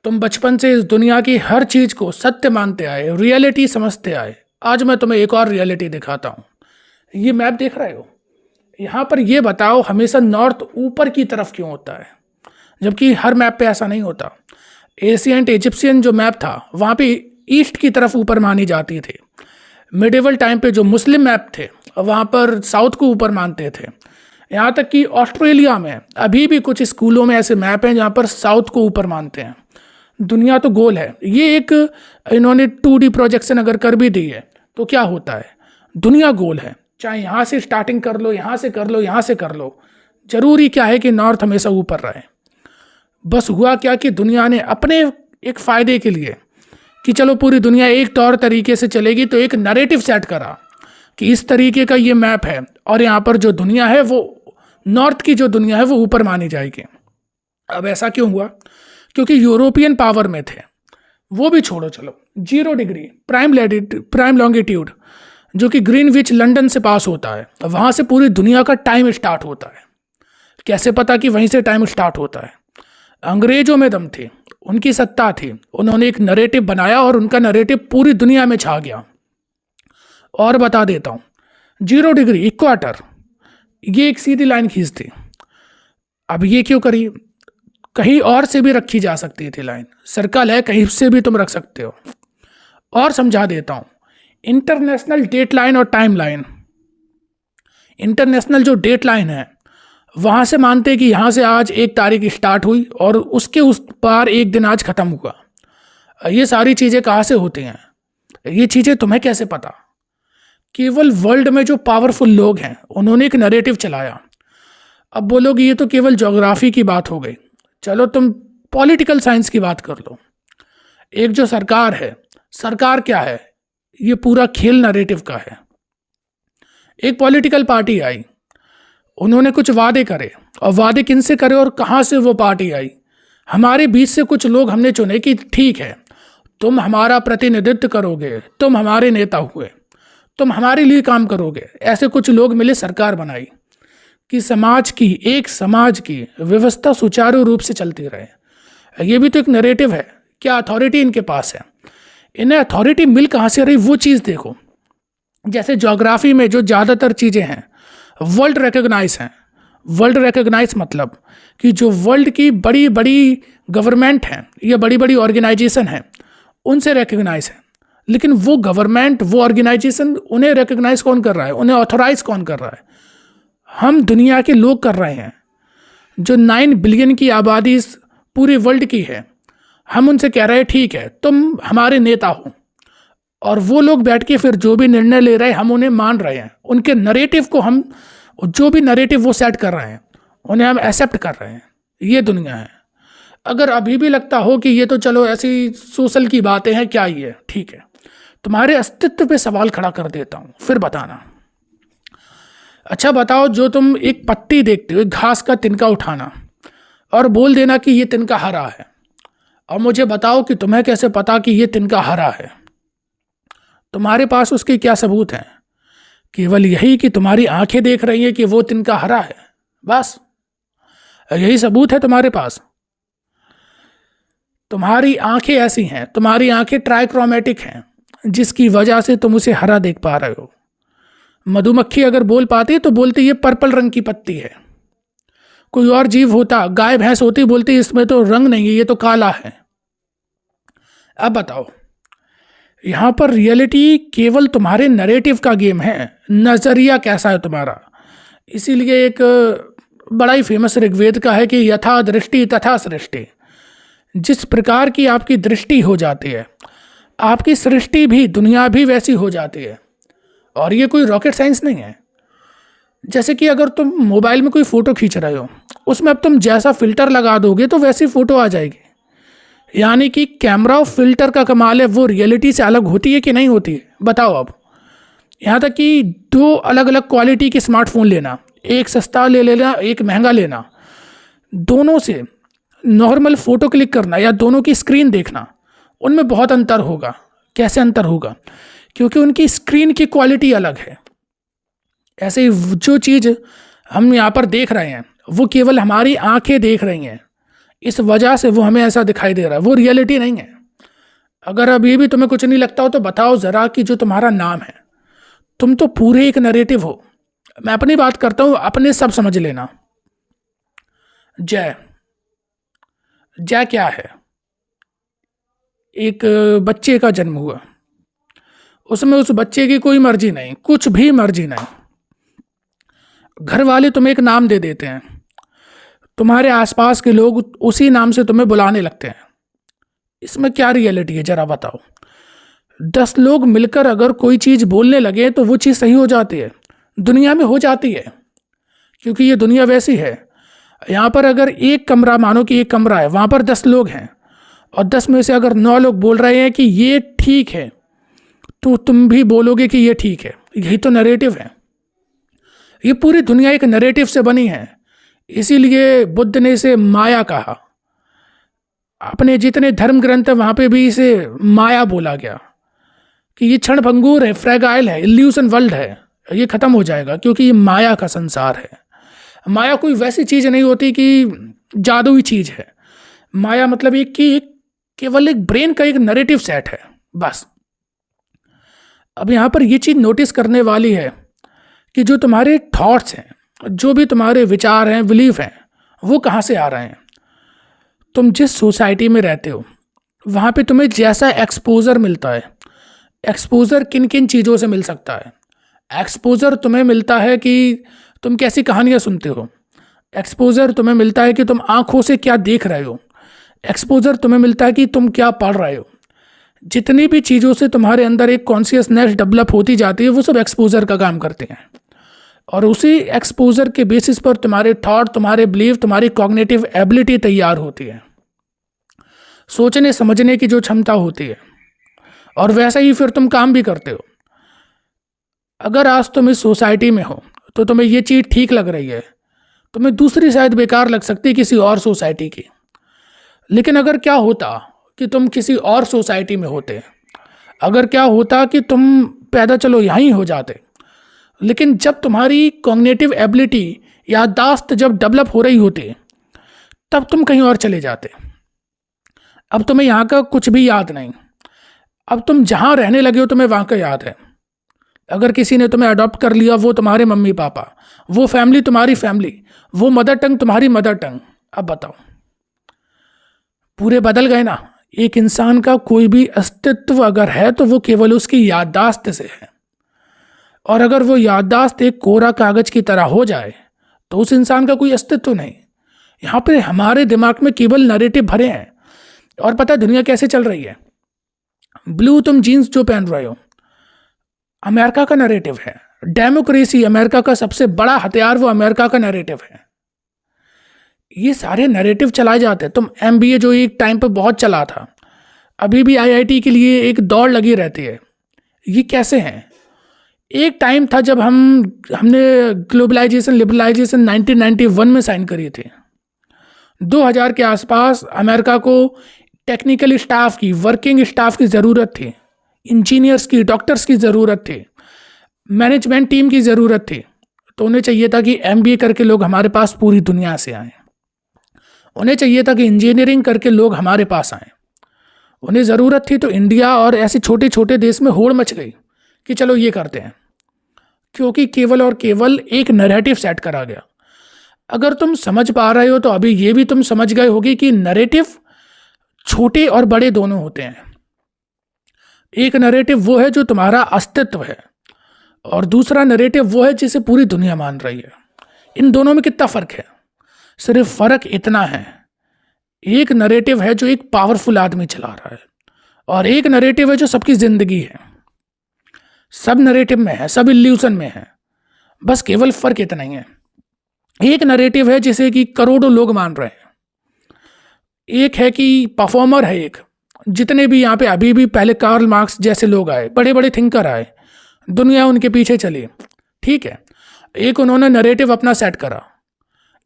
तुम बचपन से इस दुनिया की हर चीज को सत्य मानते आए, रियलिटी समझते आए। आज मैं तुम्हें एक और रियलिटी दिखाता हूँ। ये मैप देख रहे हो? यहाँ पर ये बताओ, हमेशा नॉर्थ ऊपर की तरफ क्यों होता है, जबकि हर मैप पे ऐसा नहीं होता। एशियंट इजिप्शियन जो मैप था वहाँ पे ईस्ट की तरफ ऊपर मानी जाती थी। मिडिवल टाइम पे जो मुस्लिम मैप थे वहाँ पर साउथ को ऊपर मानते थे। यहाँ तक कि ऑस्ट्रेलिया में अभी भी कुछ स्कूलों में ऐसे मैप हैं जहाँ पर साउथ को ऊपर मानते हैं। दुनिया तो गोल है। ये एक इन्होंने 2D प्रोजेक्शन अगर कर भी दी है तो क्या होता है, दुनिया गोल है। चाहे यहाँ से स्टार्टिंग कर लो, यहाँ से कर लो, यहाँ से कर लो, जरूरी क्या है कि नॉर्थ हमेशा ऊपर रहे। बस हुआ क्या कि दुनिया ने अपने एक फ़ायदे के लिए कि चलो पूरी दुनिया एक तौर तरीके से चलेगी, तो एक नैरेटिव सेट करा कि इस तरीके का ये मैप है और यहाँ पर जो दुनिया है वो नॉर्थ की जो दुनिया है वो ऊपर मानी जाएगी। अब ऐसा क्यों हुआ? क्योंकि यूरोपियन पावर में थे। वो भी छोड़ो, चलो 0 डिग्री प्राइम लॉन्गिट्यूड जो कि ग्रीनविच लंदन से पास होता है, वहाँ से पूरी दुनिया का टाइम स्टार्ट होता है। कैसे पता कि वहीं से टाइम स्टार्ट होता है? अंग्रेजों में दम थे, उनकी सत्ता थी, उन्होंने एक नरेटिव बनाया और उनका नरेटिव पूरी दुनिया में छा गया। और बता देता हूँ, 0 डिग्री इक्वाटर, ये एक सीधी लाइन खींचती। अब ये क्यों करी? कहीं और से भी रखी जा सकती थी लाइन, सर्कल है, कहीं से भी तुम रख सकते हो। और समझा देता हूँ, इंटरनेशनल डेट लाइन और टाइम लाइन। इंटरनेशनल जो डेट लाइन है वहाँ से मानते हैं कि यहाँ से आज 1 तारीख स्टार्ट हुई और उसके उस पार एक दिन आज ख़त्म हुआ। ये सारी चीज़ें कहाँ से होती हैं? ये चीज़ें तुम्हें कैसे पता? केवल वर्ल्ड में जो पावरफुल लोग हैं उन्होंने एक नैरेटिव चलाया। अब बोलोगे ये तो केवल ज्योग्राफी की बात हो गई। चलो तुम पॉलिटिकल साइंस की बात कर लो। एक जो सरकार है, सरकार क्या है? ये पूरा खेल नैरेटिव का है। एक पॉलिटिकल पार्टी आई, उन्होंने कुछ वादे करे, और वादे किनसे करे और कहाँ से वो पार्टी आई? हमारे बीच से कुछ लोग हमने चुने कि ठीक है, तुम हमारा प्रतिनिधित्व करोगे, तुम हमारे नेता हुए, तुम हमारे लिए काम करोगे। ऐसे कुछ लोग मिले, सरकार बनाई कि एक समाज की व्यवस्था सुचारू रूप से चलती रहे। ये भी तो एक नैरेटिव है। क्या अथॉरिटी इनके पास है? इन्हें अथॉरिटी मिल कहाँ से रही वो चीज़ देखो। जैसे ज्योग्राफी में जो ज़्यादातर चीज़ें हैं वर्ल्ड रिकग्नाइज हैं। वर्ल्ड रिकग्नाइज मतलब कि जो वर्ल्ड की बड़ी बड़ी गवर्नमेंट हैं या बड़ी बड़ी ऑर्गेनाइजेशन हैं उनसे रिकग्नाइज है। लेकिन वो गवर्नमेंट, वो ऑर्गेनाइजेशन, उन्हें रिकग्नाइज कौन कर रहा है? उन्हें ऑथोराइज कौन कर रहा है? हम दुनिया के लोग कर रहे हैं। जो 9 बिलियन की आबादी इस पूरे वर्ल्ड की है, हम उनसे कह रहे हैं ठीक है तुम हमारे नेता हो, और वो लोग बैठ के फिर जो भी निर्णय ले रहे हैं हम उन्हें मान रहे हैं। उनके नरेटिव को हम, जो भी नरेटिव वो सेट कर रहे हैं उन्हें हम एक्सेप्ट कर रहे हैं। ये दुनिया है। अगर अभी भी लगता हो कि ये तो चलो ऐसी सोशल की बातें हैं, क्या ये ठीक है, तुम्हारे अस्तित्व पे सवाल खड़ा कर देता हूँ, फिर बताना। अच्छा बताओ, जो तुम एक पत्ती देखते हो, एक घास का तिनका उठाना और बोल देना कि ये तिनका हरा है, और मुझे बताओ कि तुम्हें कैसे पता कि ये तिनका हरा है? तुम्हारे पास उसके क्या सबूत हैं? केवल यही कि तुम्हारी आंखें देख रही हैं कि वो तिनका हरा है, बस यही सबूत है तुम्हारे पास। तुम्हारी आंखें ऐसी हैं, तुम्हारी आंखें ट्राइक्रोमेटिक हैं, जिसकी वजह से तुम उसे हरा देख पा रहे हो। मधुमक्खी अगर बोल पाती तो बोलती ये पर्पल रंग की पत्ती है। कोई और जीव होता, गाय भैंस होती, बोलती इसमें तो रंग नहीं है, ये तो काला है। अब बताओ, यहाँ पर रियलिटी केवल तुम्हारे नैरेटिव का गेम है। नजरिया कैसा है तुम्हारा? इसीलिए एक बड़ा ही फेमस ऋग्वेद का है कि यथा दृष्टि तथा सृष्टि। जिस प्रकार की आपकी दृष्टि हो जाती है, आपकी सृष्टि भी, दुनिया भी वैसी हो जाती है। और ये कोई रॉकेट साइंस नहीं है। जैसे कि अगर तुम मोबाइल में कोई फ़ोटो खींच रहे हो, उसमें अब तुम जैसा फ़िल्टर लगा दोगे तो वैसी फ़ोटो आ जाएगी। यानी कि कैमरा और फिल्टर का कमाल है, वो रियलिटी से अलग होती है कि नहीं होती है? बताओ। अब यहाँ तक कि 2 अलग अलग क्वालिटी के स्मार्टफोन लेना, एक सस्ता ले लेना, एक महंगा लेना, दोनों से नॉर्मल फ़ोटो क्लिक करना या दोनों की स्क्रीन देखना, उनमें बहुत अंतर होगा। कैसे अंतर होगा? क्योंकि उनकी स्क्रीन की क्वालिटी अलग है। ऐसे ही जो चीज़ हम यहाँ पर देख रहे हैं वो केवल हमारी आंखें देख रही हैं। इस वजह से वो हमें ऐसा दिखाई दे रहा है, वो रियलिटी नहीं है। अगर अभी भी तुम्हें कुछ नहीं लगता हो तो बताओ ज़रा कि जो तुम्हारा नाम है, तुम तो पूरे एक नरेटिव हो। मैं अपनी बात करता हूँ, अपने सब समझ लेना। जय, जय क्या है? एक बच्चे का जन्म हुआ, उसमें उस बच्चे की कोई मर्जी नहीं, कुछ भी मर्जी नहीं। घर वाले तुम्हें एक नाम दे देते हैं, तुम्हारे आसपास के लोग उसी नाम से तुम्हें बुलाने लगते हैं। इसमें क्या रियलिटी है जरा बताओ? 10 लोग मिलकर अगर कोई चीज़ बोलने लगे तो वो चीज़ सही हो जाती है, दुनिया में हो जाती है, क्योंकि ये दुनिया वैसी है। यहाँ पर अगर एक कमरा, मानो कि एक कमरा है, वहाँ पर 10 लोग हैं और 10 में से अगर 9 लोग बोल रहे हैं कि ये ठीक है, तो तुम भी बोलोगे कि ये ठीक है। यही तो नरेटिव है। ये पूरी दुनिया एक नरेटिव से बनी है। इसीलिए बुद्ध ने इसे माया कहा। अपने जितने धर्म ग्रंथ है वहाँ पे भी इसे माया बोला गया कि ये क्षण भंगुर है, फ्रैगाइल है, इल्यूशन वर्ल्ड है, ये खत्म हो जाएगा, क्योंकि ये माया का संसार है। माया कोई वैसी चीज़ नहीं होती कि जादुई चीज़ है। माया मतलब ये कि केवल एक ब्रेन का एक नरेटिव सेट है, बस। अब यहाँ पर ये चीज़ नोटिस करने वाली है कि जो तुम्हारे थॉट्स हैं, जो भी तुम्हारे विचार हैं, बिलीफ हैं, वो कहाँ से आ रहे हैं। तुम जिस सोसाइटी में रहते हो वहाँ पे तुम्हें जैसा एक्सपोजर मिलता है, एक्सपोजर किन किन चीज़ों से मिल सकता है। एक्सपोजर तुम्हें मिलता है कि तुम कैसी कहानियाँ सुनते हो, एक्सपोजर तुम्हें मिलता है कि तुम आँखों से क्या देख रहे हो, एक्सपोजर तुम्हें मिलता है कि तुम क्या पढ़ रहे हो। जितनी भी चीज़ों से तुम्हारे अंदर एक कॉन्शियसनेस डेवलप होती जाती है, वो सब एक्सपोजर का काम करते हैं। और उसी एक्सपोजर के बेसिस पर तुम्हारे थॉट, तुम्हारे बिलीव, तुम्हारी कॉग्निटिव एबिलिटी तैयार होती है, सोचने समझने की जो क्षमता होती है, और वैसा ही फिर तुम काम भी करते हो। अगर आज तुम इस सोसाइटी में हो तो तुम्हें ये चीज़ ठीक लग रही है, तुम्हें दूसरी शायद बेकार लग सकती है किसी और सोसाइटी की। लेकिन अगर क्या होता कि तुम किसी और सोसाइटी में होते, अगर क्या होता कि तुम पैदा चलो यहीं हो जाते, लेकिन जब तुम्हारी कॉग्निटिव एबिलिटी, याददाश्त जब डेवलप हो रही होती, तब तुम कहीं और चले जाते। अब तुम्हें यहाँ का कुछ भी याद नहीं, अब तुम जहाँ रहने लगे हो तुम्हें वहाँ का याद है। अगर किसी ने तुम्हें अडॉप्ट कर लिया, वो तुम्हारे मम्मी पापा, वो फैमिली तुम्हारी फैमिली, वो मदर टंग तुम्हारी मदर टंग। अब बताओ, पूरे बदल गए ना। एक इंसान का कोई भी अस्तित्व अगर है तो वो केवल उसकी याददाश्त से है, और अगर वो याददाश्त एक कोरा कागज की तरह हो जाए तो उस इंसान का कोई अस्तित्व नहीं। यहाँ पे हमारे दिमाग में केवल नरेटिव भरे हैं। और पता है दुनिया कैसे चल रही है? ब्लू तुम जीन्स जो पहन रहे हो, अमेरिका का नरेटिव है। डेमोक्रेसी, अमेरिका का सबसे बड़ा हथियार, वो अमेरिका का नरेटिव है। ये सारे नरेटिव चलाए जाते हैं। तुम MBA जो एक टाइम पर बहुत चला था, अभी भी IIT के लिए एक दौड़ लगी रहती है। ये कैसे हैं? एक टाइम था जब हमने ग्लोबलाइजेशन, लिबरलाइजेशन 1991 में साइन करी थी। 2000 के आसपास अमेरिका को टेक्निकल स्टाफ की, वर्किंग स्टाफ की ज़रूरत थी, इंजीनियर्स की, डॉक्टर्स की ज़रूरत थी, मैनेजमेंट टीम की ज़रूरत थी। तो उन्हें चाहिए था कि MBA करके लोग हमारे पास पूरी दुनिया से आएँ। उन्हें चाहिए था कि इंजीनियरिंग करके लोग हमारे पास आएँ। उन्हें ज़रूरत थी, तो इंडिया और ऐसे छोटे छोटे देश में होड़ मच गई कि चलो ये करते हैं, क्योंकि केवल और केवल एक नैरेटिव सेट करा गया। अगर तुम समझ पा रहे हो तो अभी ये भी तुम समझ गए होगी कि नैरेटिव छोटे और बड़े दोनों होते हैं। एक नैरेटिव वो है जो तुम्हारा अस्तित्व है, और दूसरा नैरेटिव वो है जिसे पूरी दुनिया मान रही है। इन दोनों में कितना फ़र्क है? सिर्फ फ़र्क इतना है, एक नैरेटिव है जो एक पावरफुल आदमी चला रहा है, और एक नैरेटिव है जो सबकी ज़िंदगी है। सब नैरेटिव में है, सब इल्यूशन में है, बस केवल फ़र्क इतना ही है। एक नैरेटिव है जिसे कि करोड़ों लोग मान रहे हैं, एक है कि परफॉर्मर है। एक जितने भी यहाँ पे अभी भी, पहले कार्ल मार्क्स जैसे लोग आए, बड़े बड़े थिंकर आए, दुनिया उनके पीछे चली, ठीक है। एक उन्होंने नैरेटिव अपना सेट करा,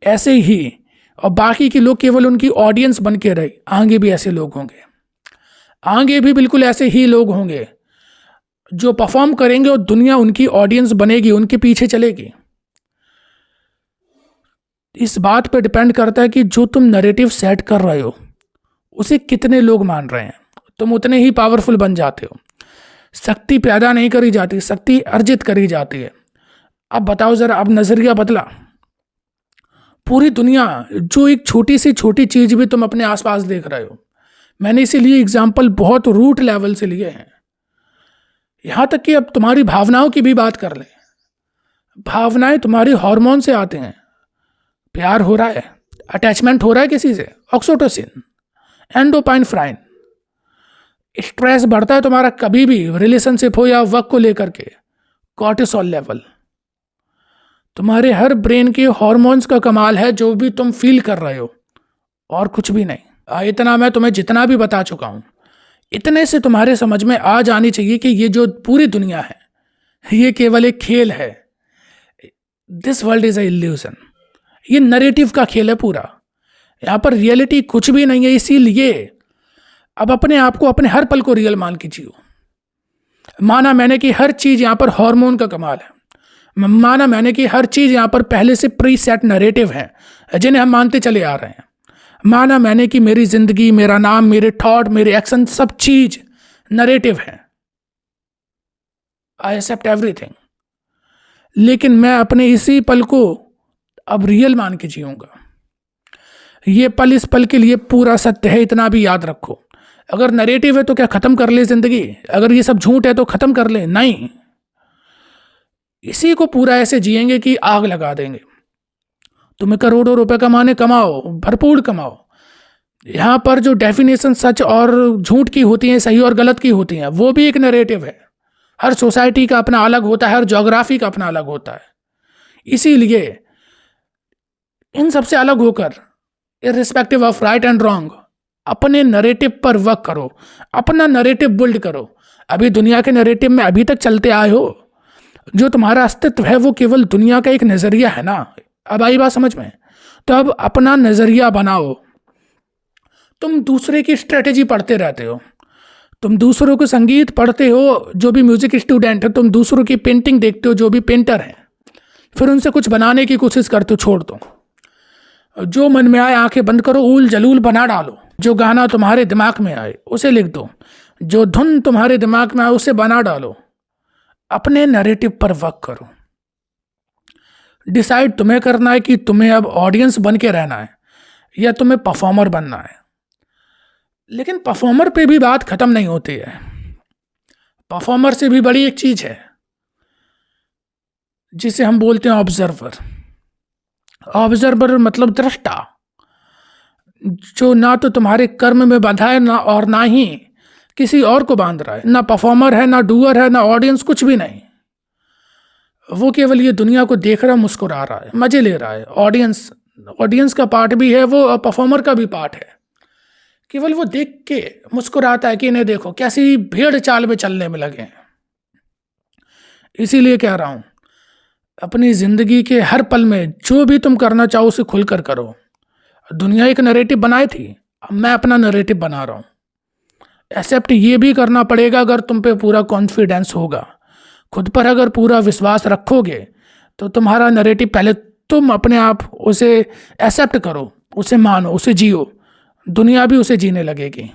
ऐसे ही, और बाकी के लोग केवल उनकी ऑडियंस बन के रहे। आगे भी ऐसे लोग होंगे, आगे भी बिल्कुल ऐसे ही लोग होंगे जो परफॉर्म करेंगे और दुनिया उनकी ऑडियंस बनेगी, उनके पीछे चलेगी। इस बात पे डिपेंड करता है कि जो तुम नैरेटिव सेट कर रहे हो उसे कितने लोग मान रहे हैं, तुम उतने ही पावरफुल बन जाते हो। शक्ति पैदा नहीं करी जाती, शक्ति अर्जित करी जाती है। अब बताओ जरा, अब नजरिया बदला। पूरी दुनिया, जो एक छोटी सी छोटी चीज भी तुम अपने आसपास देख रहे हो, मैंने इसीलिए एग्जाम्पल बहुत रूट लेवल से लिए हैं। यहां तक कि अब तुम्हारी भावनाओं की भी बात कर लें। भावनाएं तुम्हारी हार्मोन से आते हैं। प्यार हो रहा है, अटैचमेंट हो रहा है किसी से, ऑक्सीटोसिन, एंडोपाइनफ्राइन। स्ट्रेस बढ़ता है तुम्हारा कभी भी, रिलेशनशिप हो या वर्क को लेकर के, कॉर्टिसोल लेवल। तुम्हारे हर ब्रेन के हॉर्मोन्स का कमाल है जो भी तुम फील कर रहे हो, और कुछ भी नहीं। इतना मैं तुम्हें जितना भी बता चुका हूं, इतने से तुम्हारे समझ में आ जानी चाहिए कि ये जो पूरी दुनिया है ये केवल एक खेल है। This world is a illusion. ये नरेटिव का खेल है पूरा। यहां पर रियलिटी कुछ भी नहीं है। इसीलिए अब अपने आप को, अपने हर पल को रियल मान के जियो। माना मैंने कि हर चीज यहां पर हार्मोन का कमाल है। माना मैंने कि हर चीज यहां पर पहले से प्री सेट नरेटिव है जिन्हें हम मानते चले आ रहे हैं। माना मैंने कि मेरी जिंदगी, मेरा नाम, मेरे थॉट, मेरे एक्शन, सब चीज नरेटिव है। I accept everything. लेकिन मैं अपने इसी पल को अब रियल मान के जीऊंगा। ये पल इस पल के लिए पूरा सत्य है, इतना भी याद रखो। अगर नरेटिव है तो क्या खत्म कर ले जिंदगी? अगर ये सब झूठ है तो खत्म कर ले? नहीं, इसी को पूरा ऐसे जिएंगे कि आग लगा देंगे। तुम्हें करोड़ों रुपए कमाने, कमाओ, भरपूर कमाओ। यहां पर जो डेफिनेशन सच और झूठ की होती है, सही और गलत की होती हैं, वो भी एक नरेटिव है। हर सोसाइटी का अपना अलग होता है, हर ज्योग्राफी का अपना अलग होता है। इसीलिए इन सबसे अलग होकर, irrespective of right and wrong, अपने नरेटिव पर वर्क करो, अपना नरेटिव बिल्ड करो। अभी दुनिया के नरेटिव में अभी तक चलते आए हो। जो तुम्हारा अस्तित्व है वो केवल दुनिया का एक नजरिया है ना। अब आई बात समझ में? तो अब अपना नजरिया बनाओ। तुम दूसरे की स्ट्रेटेजी पढ़ते रहते हो, तुम दूसरों को संगीत पढ़ते हो, जो भी म्यूजिक स्टूडेंट है, तुम दूसरों की पेंटिंग देखते हो, जो भी पेंटर है, फिर उनसे कुछ बनाने की कोशिश करते हो। छोड़ दो, जो मन में आए आंखें बंद करो, ऊल जलूल बना डालो। जो गाना तुम्हारे दिमाग में आए उसे लिख दो, जो धुन तुम्हारे दिमाग में आए उसे बना डालो। अपने नैरेटिव पर वर्क करो। डिसाइड तुम्हें करना है कि तुम्हें अब ऑडियंस बन के रहना है या तुम्हें परफॉर्मर बनना है। लेकिन परफॉर्मर पे भी बात खत्म नहीं होती है। परफॉर्मर से भी बड़ी एक चीज है जिसे हम बोलते हैं ऑब्जर्वर। ऑब्जर्वर मतलब दृष्टा, जो ना तो तुम्हारे कर्म में बंधा है ना, और ना ही किसी और को बांध रहा है। ना परफॉर्मर है, ना डूअर है, ना ऑडियंस, कुछ भी नहीं। वो केवल ये दुनिया को देख रहा, मुस्कुरा रहा है, मजे ले रहा है। ऑडियंस का पार्ट भी है वो, परफॉर्मर का भी पार्ट है। केवल वो देख के मुस्कुराता है कि इन्हें देखो कैसी भेड़ चाल में चलने में लगे हैं। इसीलिए कह रहा हूं, अपनी जिंदगी के हर पल में जो भी तुम करना चाहो उसे खुलकर करो। दुनिया एक नैरेटिव बनाई थी, अब मैं अपना नैरेटिव बना रहा हूं। एक्सेप्ट ये भी करना पड़ेगा अगर तुम पे पूरा कॉन्फिडेंस होगा, खुद पर अगर पूरा विश्वास रखोगे, तो तुम्हारा नैरेटिव पहले तुम अपने आप उसे एक्सेप्ट करो, उसे मानो, उसे जियो, दुनिया भी उसे जीने लगेगी।